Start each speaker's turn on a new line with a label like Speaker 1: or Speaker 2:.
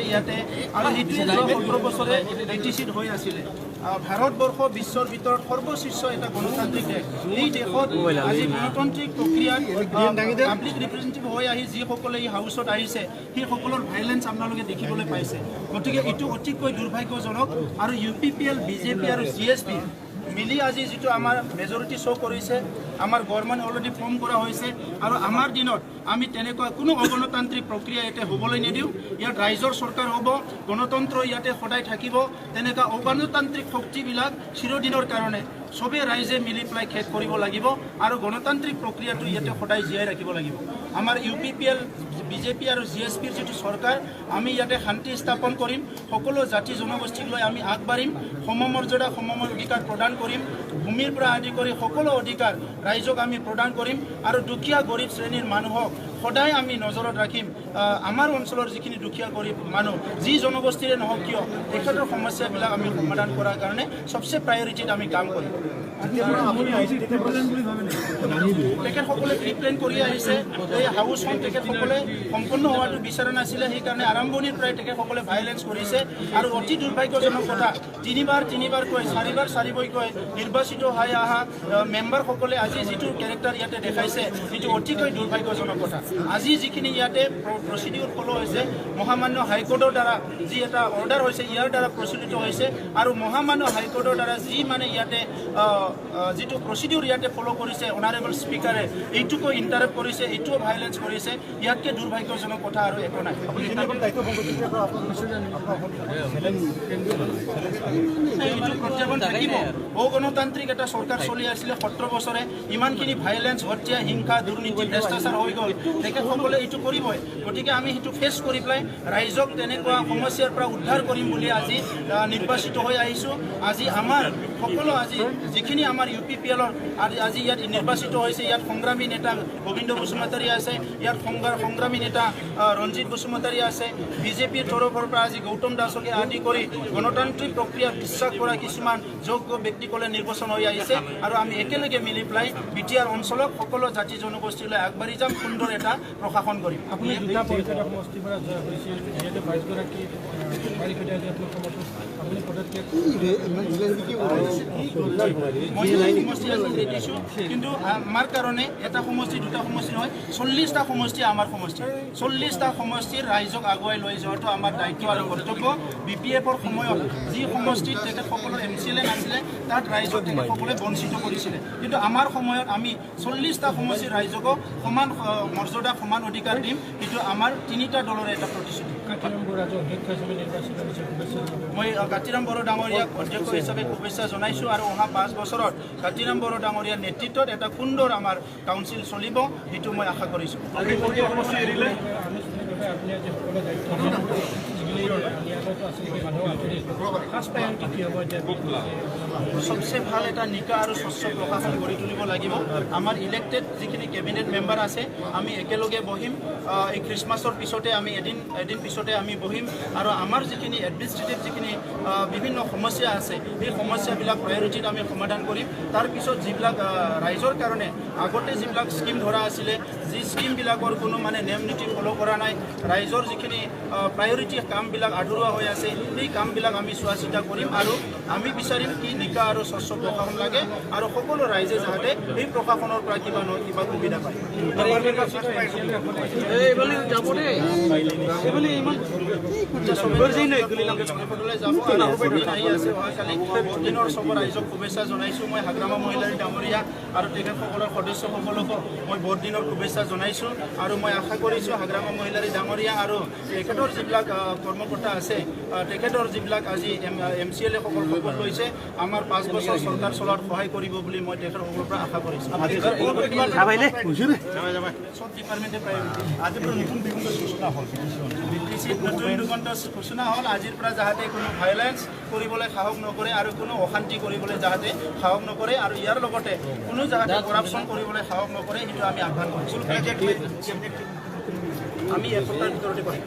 Speaker 1: ইয়াতে আৰু এইটোৱে 17 বছৰে এটিচিড হৈ আছিলে ভাৰতবৰ্ষ বিশ্বৰ ভিতৰত সৰ্বশীৰ্ষ এটা গণতান্ত্ৰিক দেশ এই দেশত আজি গণতান্ত্ৰিক প্ৰক্ৰিয়াত পাব্লিক ৰিপ্ৰেজেণ্টেটিভ হৈ আহি যিসকলে এই হাউচত আহিছে সেইসকলৰ ভাইলেঞ্চ আপোনালোকে দেখিবলৈ পাইছে গতিকে এইটো অতিকৈ দুৰ্ভাগ্যজনক আৰু UPPL BJP আৰু GSP মিলি আজি যেটো আমাৰ মেজৰিটি শো কৰিছে আমাৰ গভৰ্ণমেণ্ট অলৰেডি ফৰ্ম কৰা হৈছে আৰু আমাৰ দিনত আমি তেনেকুৱা কোনো অগণতান্ত্ৰিক প্ৰক্ৰিয়া এতে হ'বলৈ নিদিও ইয়াত ৰাইজৰ চৰকাৰ হ'ব গণতন্ত্ৰ ইয়াতে সদায় থাকিব তেনেকুৱা অগণতান্ত্ৰিক শক্তিবিলাক চিৰদিনৰ কাৰণে সবে ৰাইজে মিলি প্লাই খেক কৰিব লাগিব আৰু গণতান্ত্ৰিক প্ৰক্ৰিয়াটো ইয়াতে সদায় জীয়াই ৰাখিব লাগিব আমাৰ UPPL BJP আৰু GSPৰ যেটো চৰকাৰ আমি ইয়াতে শান্তি স্থাপন কৰিম সকলো জাতি জনগোষ্ঠীক লৈ আমি আগবাঢ়িম সমমৰ্যাদা সমমৰ অধিকাৰ প্ৰদান কৰিম ভূমিৰ পৰা আদি কৰি সকলো অধিকাৰ ৰাইজক আমি প্ৰদান কৰিম আৰু দুখীয়া গৰীব শ্ৰেণীৰ মানুহক সদায় আমি নজৰত ৰাখিম আমাৰ অঞ্চলৰ যিখিনি দুখীয়া গৰীব মানুহ যি জনগোষ্ঠীৰে নহওক কিয় তেখেতৰ সমস্যাবিলাক আমি সমাধান কৰাৰ কাৰণে সবচে প্ৰায়োৰিটিত আমি কাম কৰিম তেখেতসকলে প্ৰিপ্লেন কৰি আহিছে এই হাউচখন তেখেতসকলে সম্পূৰ্ণ হোৱাটো বিচৰা নাছিলে সেইকাৰণে আৰম্ভণিৰ পৰাই তেখেতসকলে ভাইলেঞ্চ কৰিছে আৰু অতি দুৰ্ভাগ্যজনক কথা তিনিবাৰকৈ চাৰিবাৰকৈ নিৰ্বাচিত হৈ অহা মেম্বাৰসকলে আজি যিটো কেৰেক্টাৰ ইয়াতে দেখাইছে সেইটো অতিকৈ দুৰ্ভাগ্যজনক কথা আজি যিখিনি ইয়াতে প্ৰচিডিউৰ ফলো হৈছে মহামান্য হাইকোৰ্টৰ দ্বাৰা যি এটা অৰ্ডাৰ হৈছে ইয়াৰ দ্বাৰা প্ৰচলিত হৈছে আৰু মহামান্য হাইকোৰ্টৰ দ্বাৰা যি মানে ইয়াতে যেটো প্ৰচিডিউৰ ইয়াতে ফলো কৰিছে অনাৰেবল স্পিকাৰে এইটোকো ইন্টাৰাপ্ট কৰিছে এইটোও ভাইলেঞ্চ কৰিছে ইয়াতকে দুৰ্ভাগ্যজনক কথা আৰু একো নাই এইটো প্ৰত্যাহ্বান থাকিব অগণতান্ত্ৰিক এটা চৰকাৰ চলি আছিলে 17 বছৰে ইমানখিনি ভাইলেঞ্চ হত্যা হিংসা দুৰ্নীতি ভ্ৰষ্টাচাৰ হৈ গ'ল তেখেতসকলে এইটো কৰিবই গতিকে আমি সেইটো ফেচ কৰি পেলাই ৰাইজক তেনেকুৱা সমস্যাৰ পৰা উদ্ধাৰ কৰিম বুলি আজি নিৰ্বাচিত হৈ আহিছোঁ আজি আমাৰ সকলো আজি যিখিনি আমাৰ UPPLৰ আজি ইয়াত নিৰ্বাচিত হৈছে ইয়াত সংগ্ৰামী নেতা গোবিন্দ বসুমতাৰী আছে ইয়াত সংগ্ৰামী নেতা ৰঞ্জিত বসুমতাৰী আছে BJPৰ তৰফৰ পৰা আজি গৌতম দাসকে আদি কৰি গণতান্ত্ৰিক প্ৰক্ৰিয়া বিশ্বাস কৰা কিছুমান যোগ্য ব্যক্তিসকলে নিৰ্বাচন হৈ আহিছে আৰু আমি একেলগে মিলি পেলাই BTR অঞ্চলক সকলো জাতি জনগোষ্ঠীলৈ আগবাঢ়ি যাম সুন্দৰ এটা প্ৰশাসন কৰিম আপুনি দুটা পঞ্চায়ত সমষ্টিৰ পৰা জয় হৈছিল যেহেতু 22 গৰাকী আপুনি পদক্ষেপ কিন্তু আমাৰ কাৰণে এটা সমষ্টি দুটা সমষ্টি নহয় 40টা সমষ্টি আমাৰ সমষ্টি 40টা সমষ্টিৰ ৰাইজক আগুৱাই লৈ যোৱাটো আমাৰ দায়িত্ব আৰু কৰ্তব্য BPFৰ সময়ত যি সমষ্টিত তেখেতসকলৰ MCLA নাছিলে তাত ৰাইজক তেখেতসকলে বঞ্চিত কৰিছিলে কিন্তু আমাৰ সময়ত আমি 40টা সমষ্টিৰ ৰাইজক সমান মৰ্যাদা সমান অধিকাৰ দিম কিন্তু আমাৰ তিনিটা দলৰ এটা প্ৰতিশ্ৰুতি মই কাতিৰাম বড়ো ডাঙৰীয়াক অধ্যক্ষ হিচাপে শুভেচ্ছা জনাইছোঁ আৰু অহা 5 বছৰত কাতিৰাম বড়ো ডাঙৰীয়াৰ নেতৃত্বত এটা সুন্দৰ আমাৰ কাউন্সিল চলিব সেইটো মই আশা কৰিছোঁ সবচেয়ে ভাল এটা নিকা আৰু স্বচ্ছ প্ৰশাসন গঢ়ি তুলিব লাগিব আমাৰ ইলেক্টেড যিখিনি কেবিনেট মেম্বাৰ আছে আমি একেলগে বহিম এই খ্ৰীষ্টমাছৰ পিছতে আমি এদিন পিছতে আমি বহিম আৰু আমাৰ যিখিনি এডমিনিষ্ট্ৰেটিভ যিখিনি বিভিন্ন সমস্যা আছে এই সমস্যাবিলাক প্ৰায়োৰিটিত আমি সমাধান কৰিম তাৰপিছত যিবিলাক ৰাইজৰ কাৰণে আগতে যিবিলাক স্কিম ধৰা আছিলে যি স্কিমবিলাকৰ কোনো মানে নিয়ম নীতি ফলো কৰা নাই ৰাইজৰ যিখিনি প্ৰায়োৰিটি কামবিলাক আধৰুৱা হৈ আছে এই কামবিলাক আমি চোৱা চিতা কৰিম আৰু আমি বিচাৰিম কি নিকা আৰু স্বচ্ছ প্ৰশাসন লাগে আৰু সকলো ৰাইজে যাতে এই প্ৰশাসনৰ পৰা কিবা নহয় কিবা সুবিধা পায় ৰাইজক শুভেচ্ছা জনাইছোঁ মই হাগ্ৰামা মহিলাৰী ডাঙৰীয়া আৰু তেখেতসকলৰ সদস্যসকলকো মই বৰদিনৰ শুভেচ্ছা জনাইছোঁ আৰু মই আশা কৰিছোঁ হাগ্ৰামা মহিলাৰী ডাঙৰীয়া আৰু তেখেতৰ যিবিলাক কৰ্মকৰ্তা আছে তেখেতৰ যিবিলাক আজি MCLA সকল শপত লৈছে আমাৰ 5 বছৰ চৰকাৰ চলোৱাত সহায় কৰিব বুলি মই তেখেতসকলৰ পৰা আশা কৰিছোঁ সব ডিপাৰ্টমেণ্টে আজি নতুন দিগন্ত ঘোষণা হ'ল আজিৰ পৰা যাতে কোনো ভাইলেঞ্চ কৰিবলৈ সাহস নকৰে আৰু কোনো অশান্তি কৰিবলৈ যাতে সাহস নকৰে আৰু ইয়াৰ লগতে কোনো যাতে কৰাপশ্যন কৰিবলৈ সাহস নকৰে সেইটো আমি আহ্বান কৰিছোঁ আমি এসপ্তাহৰ ভিতৰতে কৰিম